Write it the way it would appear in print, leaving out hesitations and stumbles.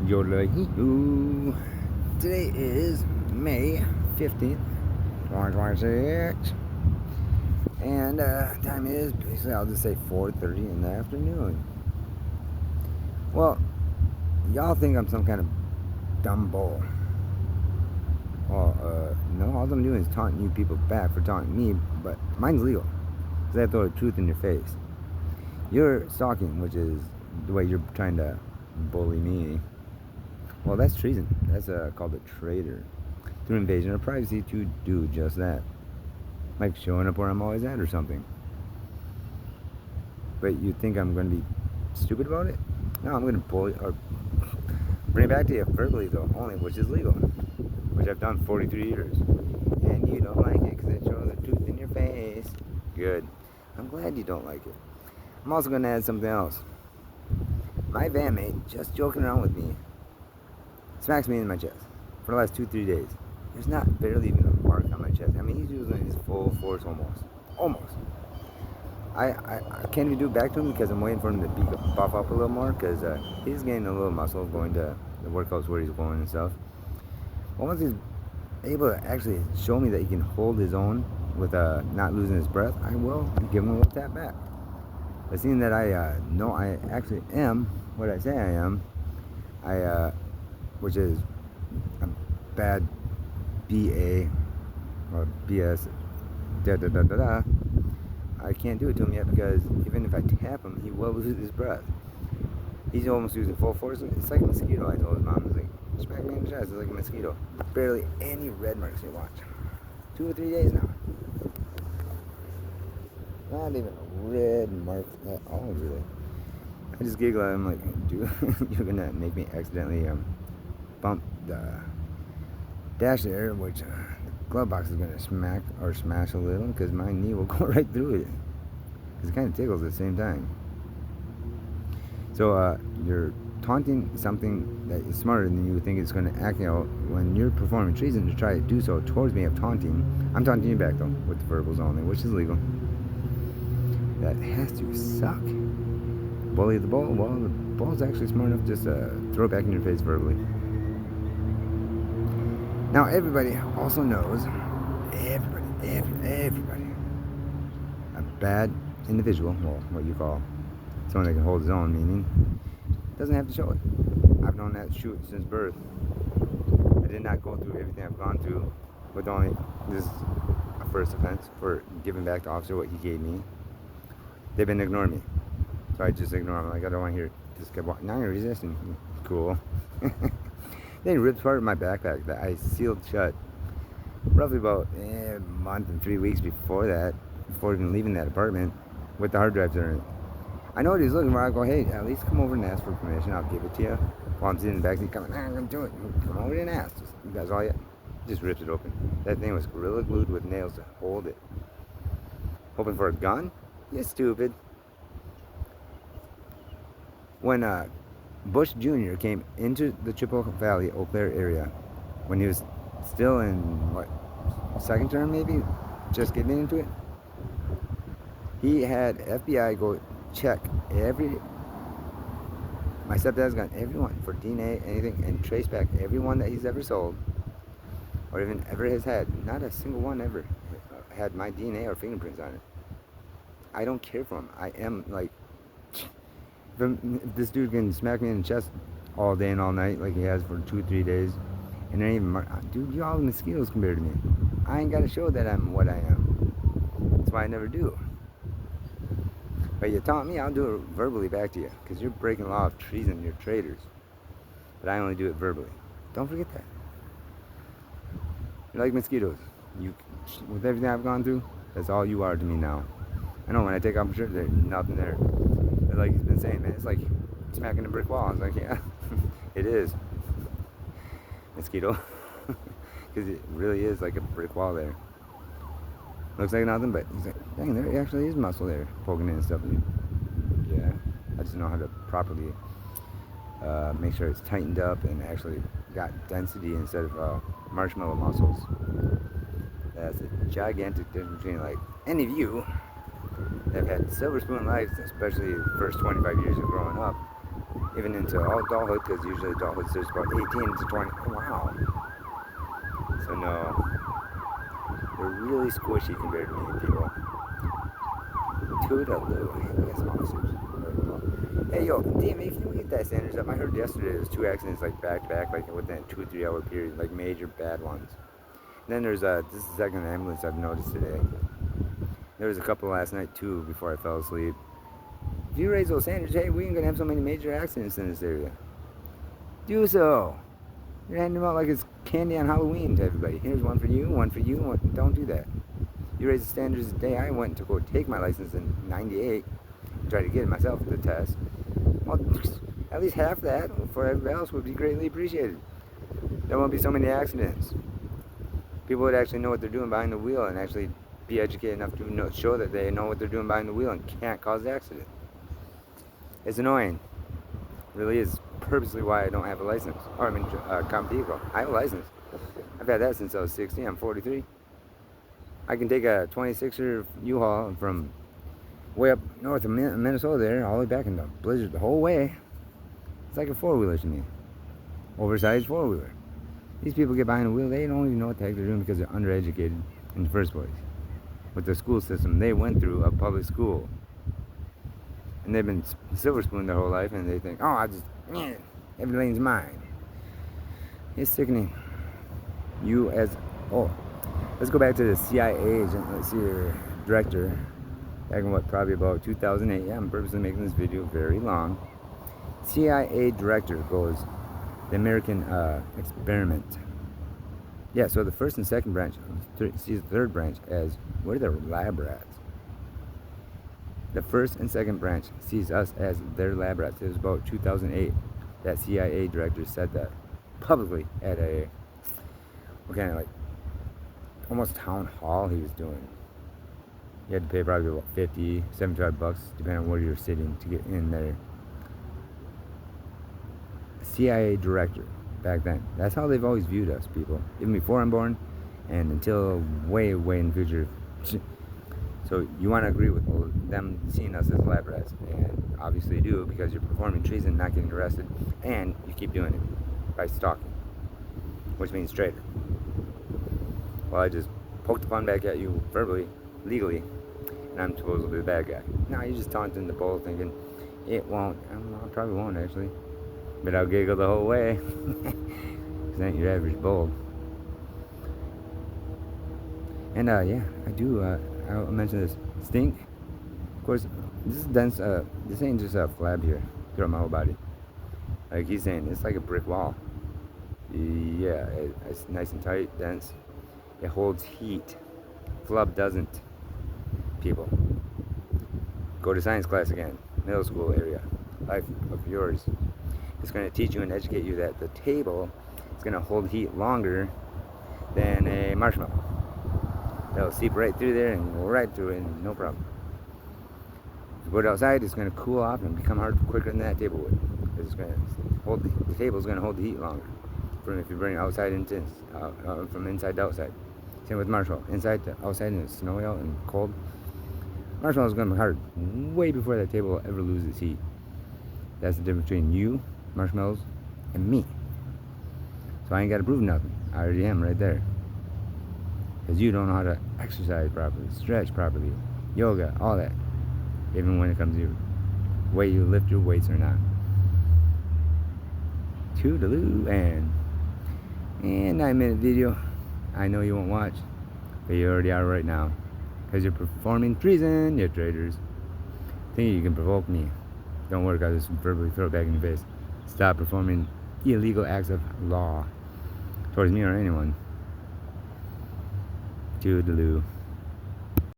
Yodelay-hee-hoo. Today is May 15th, 2026. And time is basically, I'll just say 4:30 in the afternoon. Well, y'all think I'm some kind of dumb bull. Well, no, all I'm doing is taunting you people back for taunting me, but mine's legal. Because I throw the truth in your face. You're stalking, which is the way you're trying to bully me. Well, that's treason. That's called a traitor. Through invasion of privacy to do just that. Like showing up where I'm always at or something. But you think I'm going to be stupid about it? No, I'm going to bully or bring it back to you verbally, though, only, which is legal. Which I've done 43 years. And you don't like it because it shows the truth in your face. Good. I'm glad you don't like it. I'm also going to add something else. My bandmate, just joking around with me, smacks me in my chest for the last 2-3 days. There's not barely even a mark on my chest. I mean, he's using his full force almost. I can't even do it back to him because I'm waiting for him to buff up a little more because he's getting a little muscle going to the workouts where he's going and stuff. But once he's able to actually show me that he can hold his own with not losing his breath, I will give him a little tap back. But seeing that I know I actually am what I say I am, which is a bad BA or BS, I can't do it to him yet because even if I tap him, he will lose his breath. He's almost using full force. It's like a mosquito, I told his mom. It's like, smack me in the chest. It's like a mosquito. Barely any red marks you watch. 2 or 3 days now. Not even a red mark at all, really. I just giggle at him like, dude, you're going to make me accidentally bump the dash there, which the glove box is going to smash a little because my knee will go right through it. Because it kind of tickles at the same time. So you're taunting something that is smarter than you think it's going to act out when you're performing treason to try to do so towards me of taunting. I'm taunting you back though, with the verbals only, which is legal. That has to suck. Bully the bull? Well, the bull's actually smart enough to just throw it back in your face verbally. Now everybody also knows, everybody, a bad individual, well, what you call someone that can hold his own, meaning, doesn't have to show it. I've known that shoot since birth. I did not go through everything I've gone through with only, this is a first offense for giving back to officer what he gave me. They've been ignoring me. So I just ignore them. Like, I don't want to hear this guy walk. Now you're resisting. Cool. They ripped part of my backpack that I sealed shut roughly about a month and 3 weeks before that, before even leaving that apartment with the hard drives in it. I know what he's looking for. I go, hey, at least come over and ask for permission. I'll give it to you. While I'm sitting in the back seat, coming, I'm going to do it. Come over and ask. That's all you. Just ripped it open. That thing was gorilla glued with nails to hold it. Hoping for a gun? You stupid. When Bush Jr. came into the Chippewa Valley, Eau Claire area, when he was still in, what, second term maybe? Just getting into it? He had FBI go check my stepdad's got everyone for DNA, anything, and trace back everyone that he's ever sold, or even ever has had. Not a single one ever had my DNA or fingerprints on it. I don't care for him. I am like, if this dude can smack me in the chest all day and all night like he has for 2-3 days, and then even, dude, you all mosquitoes compared to me. I ain't got to show that I'm what I am. That's why I never do. But you taunt me, I'll do it verbally back to you. Because you're breaking law of treason, you're traitors. But I only do it verbally. Don't forget that. You're like mosquitoes. With everything I've gone through, that's all you are to me now. I know when I take off my shirt, there's nothing there. But like he's been saying, man, it's like smacking a brick wall. I was like, yeah, it is. Mosquito. Because it really is like a brick wall there. Looks like nothing, but he's like, dang, there actually is muscle there poking in and stuff. Yeah, I just know how to properly make sure it's tightened up and actually got density instead of marshmallow muscles. That's a gigantic difference between like any of you that have had silver spoon lives, especially the first 25 years of growing up. even into adulthood, because usually adulthood starts about 18 to 20. Wow. So no, they're really squishy compared to me, people. Toodaloo. We got some officers. Hey, yo, DMA, can we get that standards up? I heard yesterday there was 2 accidents, like, back-to-back, like, within a 2 or 3 hour period, like, major bad ones. And then there's, this is the second ambulance I've noticed today. There was a couple last night, too, before I fell asleep. If you raise those standards, hey, we ain't gonna have so many major accidents in this area. Do so. You're handing them out like it's candy on Halloween to everybody. Here's one for you, one for you. One. Don't do that. You raise the standards the day I went to go take my license in '98 and try to get it myself at the test. Well, at least half that for everybody else would be greatly appreciated. There won't be so many accidents. People would actually know what they're doing behind the wheel and actually be educated enough to show that they know what they're doing behind the wheel and can't cause the accident. It's annoying. It really is purposely why I don't have a license. Or, I mean, common vehicle. I have a license. I've had that since I was 16. I'm 43. I can take a 26er U-Haul from way up north of Minnesota there, all the way back in the blizzard the whole way. It's like a four-wheeler to me. Oversized four-wheeler. These people get behind the wheel, they don't even know what the heck they're doing because they're undereducated in the first place. With the school system they went through, a public school. And they've been silver spooned their whole life, and they think, oh, every lane's mine. It's sickening. Let's go back to the CIA agent. Let's see here, director. Back in probably about 2008. Yeah, I'm purposely making this video very long. CIA director goes, the American experiment. Yeah, so the first and second branch sees the third branch as, what are the lab rats? The first and second branch sees us as their lab rats. It was about 2008 that CIA director said that publicly at a, what kind of like, almost town hall he was doing. You had to pay probably about 50, 75 bucks, depending on where you're sitting, to get in there. CIA director back then. That's how they've always viewed us, people. Even before I'm born, and until way, way in the future. So you want to agree with them seeing us as lab rats, and obviously you do, because you're performing treason, not getting arrested, and you keep doing it by stalking, which means traitor. Well, I just poked the fun back at you verbally, legally, and I'm supposedly the bad guy. No, you're just taunting the bull, thinking it won't. I don't know, I probably won't actually, but I'll giggle the whole way. Because I ain't your average bull. And yeah, I do. I'll mention this stink. Of course, this is dense. This ain't just a flab here throughout my whole body. Like he's saying, it's like a brick wall. Yeah, it's nice and tight, dense. It holds heat. Flub doesn't. People, go to science class again, middle school area, life of yours. It's going to teach you and educate you that the table is going to hold heat longer than a marshmallow. That'll seep right through there and go right through it, and no problem. If you put it outside, it's going to cool off and become hard quicker than that table would. It's going to hold the table is going to hold the heat longer. From if you bring it outside into from inside to outside. Same with marshmallow, inside to outside, and it's snowy out and cold. Marshmallow is going to be hard way before that table will ever lose its heat. That's the difference between you, marshmallows, and me. So I ain't got to prove nothing. I already am right there. Because you don't know how to exercise properly, stretch properly, yoga, all that. Even when it comes to your way you lift your weights or not. Toodaloo, and 9-minute video. I know you won't watch, but you already are right now. Because you're performing treason, you traitors. Think you can provoke me. Don't work, I'll just verbally throw it back in your face. Stop performing illegal acts of law towards me or anyone. Toodaloo.